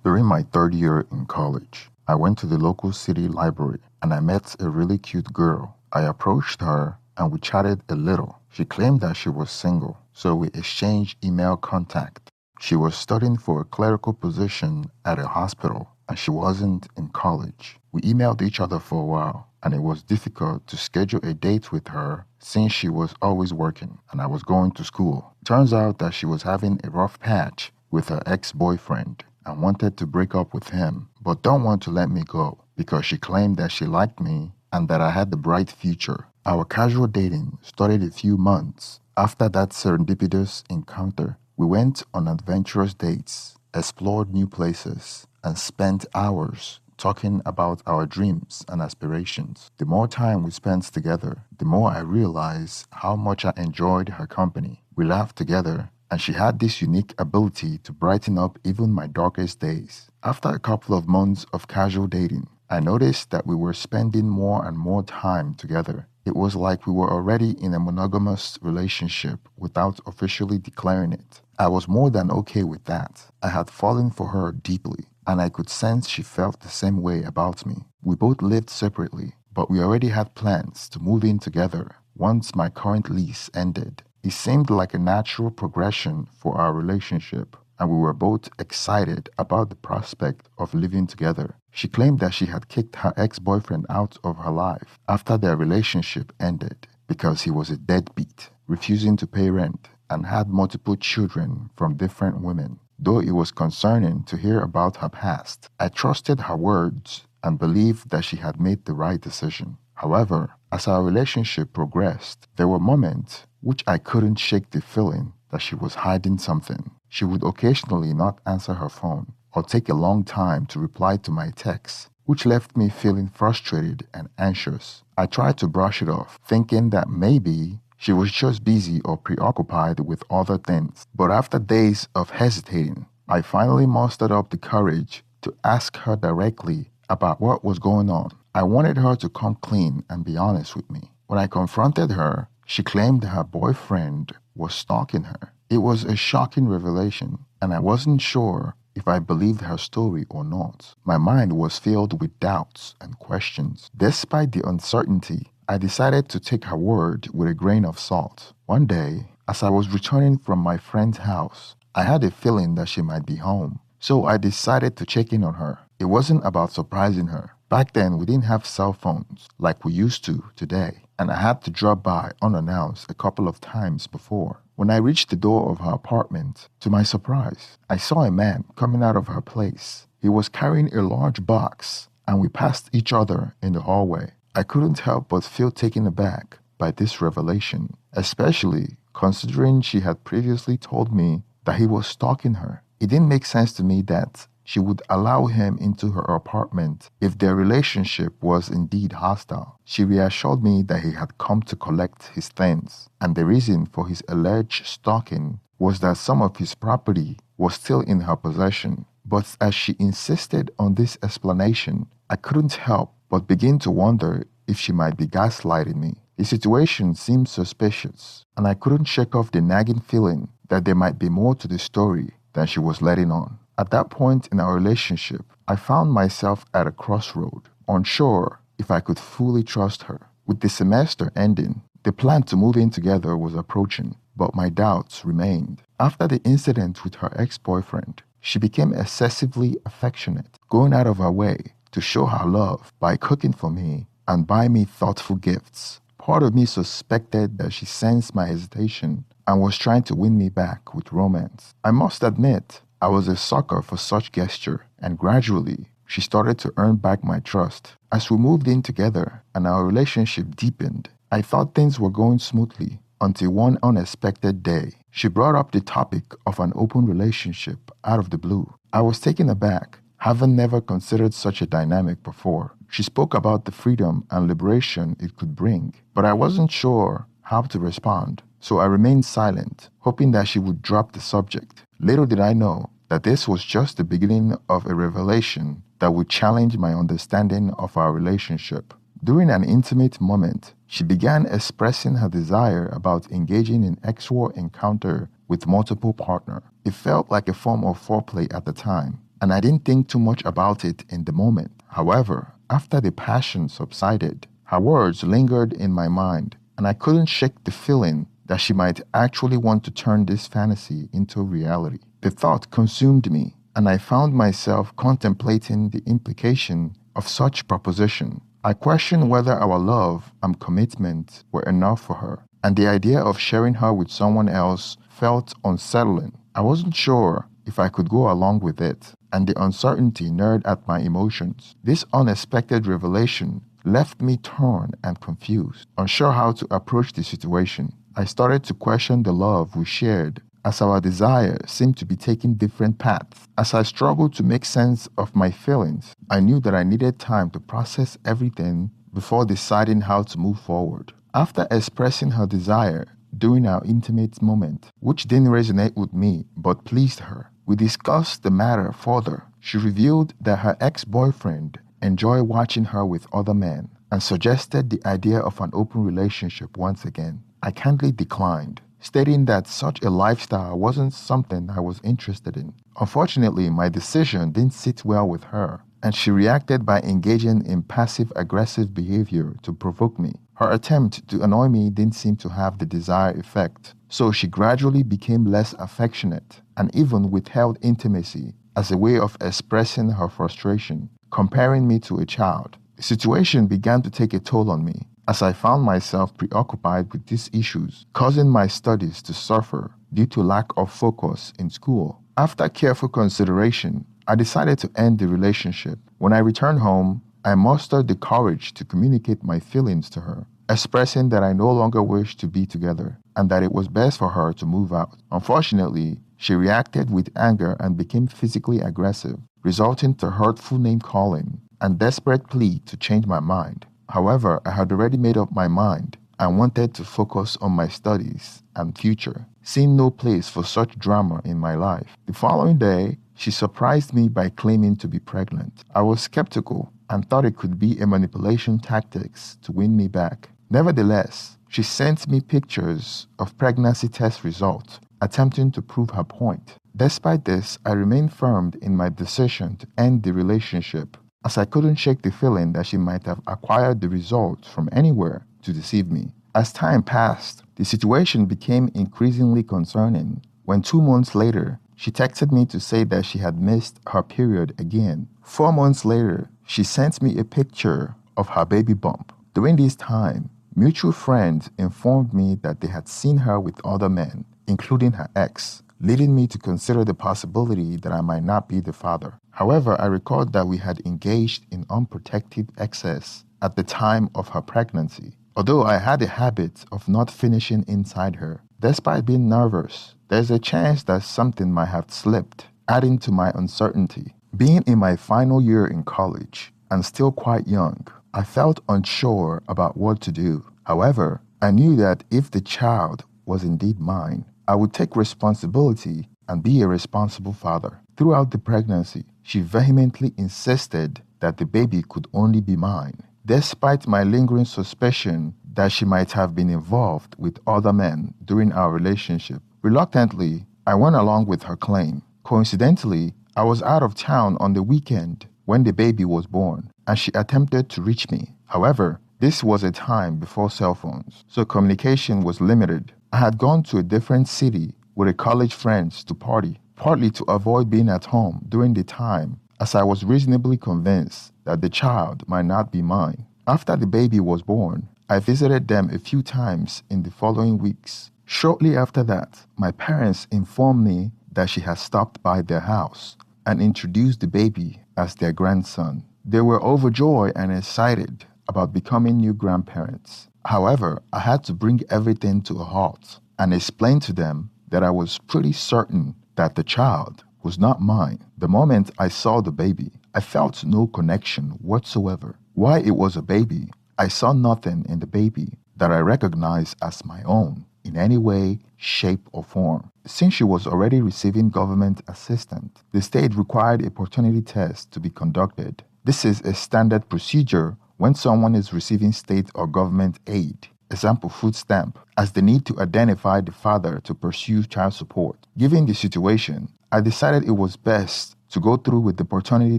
During my third year in college, I went to the local city library and I met a really cute girl. I approached her and we chatted a little. She claimed that she was single, so we exchanged email contact. She was studying for a clerical position at a hospital and she wasn't in college. We emailed each other for a while and it was difficult to schedule a date with her since she was always working and I was going to school. Turns out that she was having a rough patch with her ex-boyfriend and wanted to break up with him, but don't want to let me go because she claimed that she liked me and that I had the bright future. Our casual dating started a few months. After that serendipitous encounter, we went on adventurous dates, explored new places, and spent hours talking about our dreams and aspirations. The more time we spent together, the more I realized how much I enjoyed her company. We laughed together, and she had this unique ability to brighten up even my darkest days. After a couple of months of casual dating, I noticed that we were spending more and more time together. It was like we were already in a monogamous relationship without officially declaring it. I was more than okay with that. I had fallen for her deeply, and I could sense she felt the same way about me. We both lived separately, but we already had plans to move in together once my current lease ended. It seemed like a natural progression for our relationship, and we were both excited about the prospect of living together. She claimed that she had kicked her ex-boyfriend out of her life after their relationship ended because he was a deadbeat, refusing to pay rent, and had multiple children from different women. Though it was concerning to hear about her past, I trusted her words and believed that she had made the right decision. However, as our relationship progressed, there were moments which I couldn't shake the feeling that she was hiding something. She would occasionally not answer her phone or take a long time to reply to my texts, which left me feeling frustrated and anxious. I tried to brush it off, thinking that maybe she was just busy or preoccupied with other things. But after days of hesitating, I finally mustered up the courage to ask her directly about what was going on. I wanted her to come clean and be honest with me. When I confronted her, she claimed that her boyfriend was stalking her. It was a shocking revelation, and I wasn't sure if I believed her story or not. My mind was filled with doubts and questions. Despite the uncertainty, I decided to take her word with a grain of salt. One day, as I was returning from my friend's house, I had a feeling that she might be home, so I decided to check in on her. It wasn't about surprising her. Back then, we didn't have cell phones like we used to today, and I had to drop by unannounced a couple of times before. When I reached the door of her apartment, to my surprise, I saw a man coming out of her place. He was carrying a large box, and we passed each other in the hallway. I couldn't help but feel taken aback by this revelation, especially considering she had previously told me that he was stalking her. It didn't make sense to me that she would allow him into her apartment if their relationship was indeed hostile. She reassured me that he had come to collect his things, and the reason for his alleged stalking was that some of his property was still in her possession. But as she insisted on this explanation, I couldn't help but begin to wonder if she might be gaslighting me. The situation seemed suspicious, and I couldn't shake off the nagging feeling that there might be more to the story than she was letting on. At that point in our relationship, I found myself at a crossroad, unsure if I could fully trust her. With the semester ending, the plan to move in together was approaching, but my doubts remained. After the incident with her ex-boyfriend, she became excessively affectionate, going out of her way to show her love by cooking for me and buy me thoughtful gifts. Part of me suspected that she sensed my hesitation and was trying to win me back with romance. I must admit, I was a sucker for such gesture, and gradually, she started to earn back my trust. As we moved in together and our relationship deepened, I thought things were going smoothly until one unexpected day. She brought up the topic of an open relationship out of the blue. I was taken aback, having never considered such a dynamic before. She spoke about the freedom and liberation it could bring, but I wasn't sure how to respond, so I remained silent, hoping that she would drop the subject. Little did I know that this was just the beginning of a revelation that would challenge my understanding of our relationship. During an intimate moment, she began expressing her desire about engaging in sexual encounter with multiple partners. It felt like a form of foreplay at the time, and I didn't think too much about it in the moment. However, after the passion subsided, her words lingered in my mind, and I couldn't shake the feeling that she might actually want to turn this fantasy into reality. The thought consumed me, and I found myself contemplating the implication of such proposition. I questioned whether our love and commitment were enough for her, and the idea of sharing her with someone else felt unsettling. I wasn't sure if I could go along with it, and the uncertainty gnawed at my emotions. This unexpected revelation left me torn and confused, unsure how to approach the situation. I started to question the love we shared, as our desires seemed to be taking different paths. As I struggled to make sense of my feelings, I knew that I needed time to process everything before deciding how to move forward. After expressing her desire during our intimate moment, which didn't resonate with me but pleased her, we discussed the matter further. She revealed that her ex-boyfriend enjoyed watching her with other men and suggested the idea of an open relationship once again. I kindly declined, stating that such a lifestyle wasn't something I was interested in. Unfortunately, my decision didn't sit well with her, and she reacted by engaging in passive-aggressive behavior to provoke me. Her attempt to annoy me didn't seem to have the desired effect, so she gradually became less affectionate and even withheld intimacy as a way of expressing her frustration, comparing me to a child. The situation began to take a toll on me, as I found myself preoccupied with these issues, causing my studies to suffer due to lack of focus in school. After careful consideration, I decided to end the relationship. When I returned home, I mustered the courage to communicate my feelings to her, expressing that I no longer wished to be together and that it was best for her to move out. Unfortunately, she reacted with anger and became physically aggressive, resulting to hurtful name-calling and desperate plea to change my mind. However, I had already made up my mind and wanted to focus on my studies and future, seeing no place for such drama in my life. The following day, she surprised me by claiming to be pregnant. I was skeptical and thought it could be a manipulation tactics to win me back. Nevertheless, she sent me pictures of pregnancy test results, attempting to prove her point. Despite this, I remained firm in my decision to end the relationship, as I couldn't shake the feeling that she might have acquired the results from anywhere to deceive me. As time passed, the situation became increasingly concerning when 2 months later, she texted me to say that she had missed her period again. 4 months later, she sent me a picture of her baby bump. During this time, mutual friends informed me that they had seen her with other men, including her ex, leading me to consider the possibility that I might not be the father. However, I recalled that we had engaged in unprotected excess at the time of her pregnancy. Although I had a habit of not finishing inside her, despite being nervous, there's a chance that something might have slipped, adding to my uncertainty. Being in my final year in college and still quite young, I felt unsure about what to do. However, I knew that if the child was indeed mine, I would take responsibility and be a responsible father. Throughout the pregnancy, she vehemently insisted that the baby could only be mine, despite my lingering suspicion that she might have been involved with other men during our relationship. Reluctantly, I went along with her claim. Coincidentally, I was out of town on the weekend when the baby was born, and she attempted to reach me. However, this was a time before cell phones, so communication was limited. I had gone to a different city with a college friends to party, partly to avoid being at home during the time, as I was reasonably convinced that the child might not be mine. After the baby was born, I visited them a few times in the following weeks. Shortly after that, my parents informed me that she had stopped by their house and introduced the baby as their grandson. They were overjoyed and excited about becoming new grandparents. However, I had to bring everything to a halt and explain to them that I was pretty certain that the child was not mine. The moment I saw the baby, I felt no connection whatsoever. Why it was a baby, I saw nothing in the baby that I recognized as my own in any way, shape, or form. Since she was already receiving government assistance, the state required a paternity test to be conducted. This is a standard procedure when someone is receiving state or government aid, example food stamp, as the need to identify the father to pursue child support. Given the situation, I decided it was best to go through with the paternity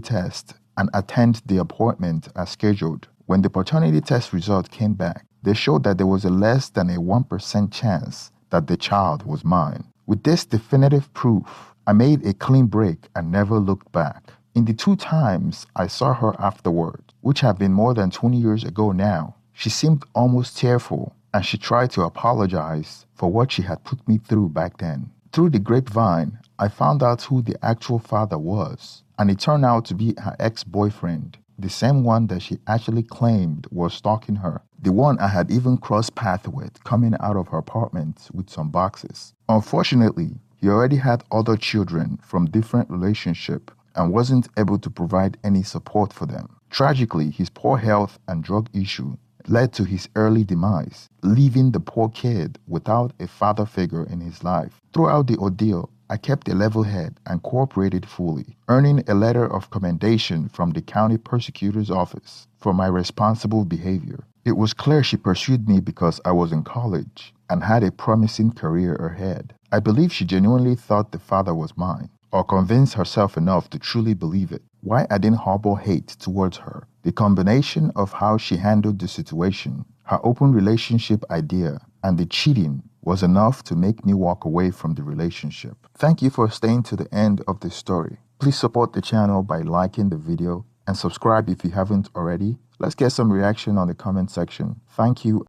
test and attend the appointment as scheduled. When the paternity test result came back, they showed that there was a less than a 1% chance that the child was mine. With this definitive proof, I made a clean break and never looked back. In the 2 times I saw her afterward, which have been more than 20 years ago now, she seemed almost tearful and she tried to apologize for what she had put me through back then. Through the grapevine, I found out who the actual father was, and it turned out to be her ex-boyfriend, the same one that she actually claimed was stalking her, the one I had even crossed paths with coming out of her apartment with some boxes. Unfortunately, he already had other children from different relationships and wasn't able to provide any support for them. Tragically, his poor health and drug issue led to his early demise, leaving the poor kid without a father figure in his life. Throughout the ordeal, I kept a level head and cooperated fully, earning a letter of commendation from the county prosecutor's office for my responsible behavior. It was clear she pursued me because I was in college and had a promising career ahead. I believe she genuinely thought the father was mine, or convinced herself enough to truly believe it. Why I didn't harbor hate towards her, the combination of how she handled the situation, her open relationship idea, and the cheating was enough to make me walk away from the relationship. Thank you for staying to the end of this story. Please support the channel by liking the video and subscribe if you haven't already. Let's get some reaction on the comment section. Thank you.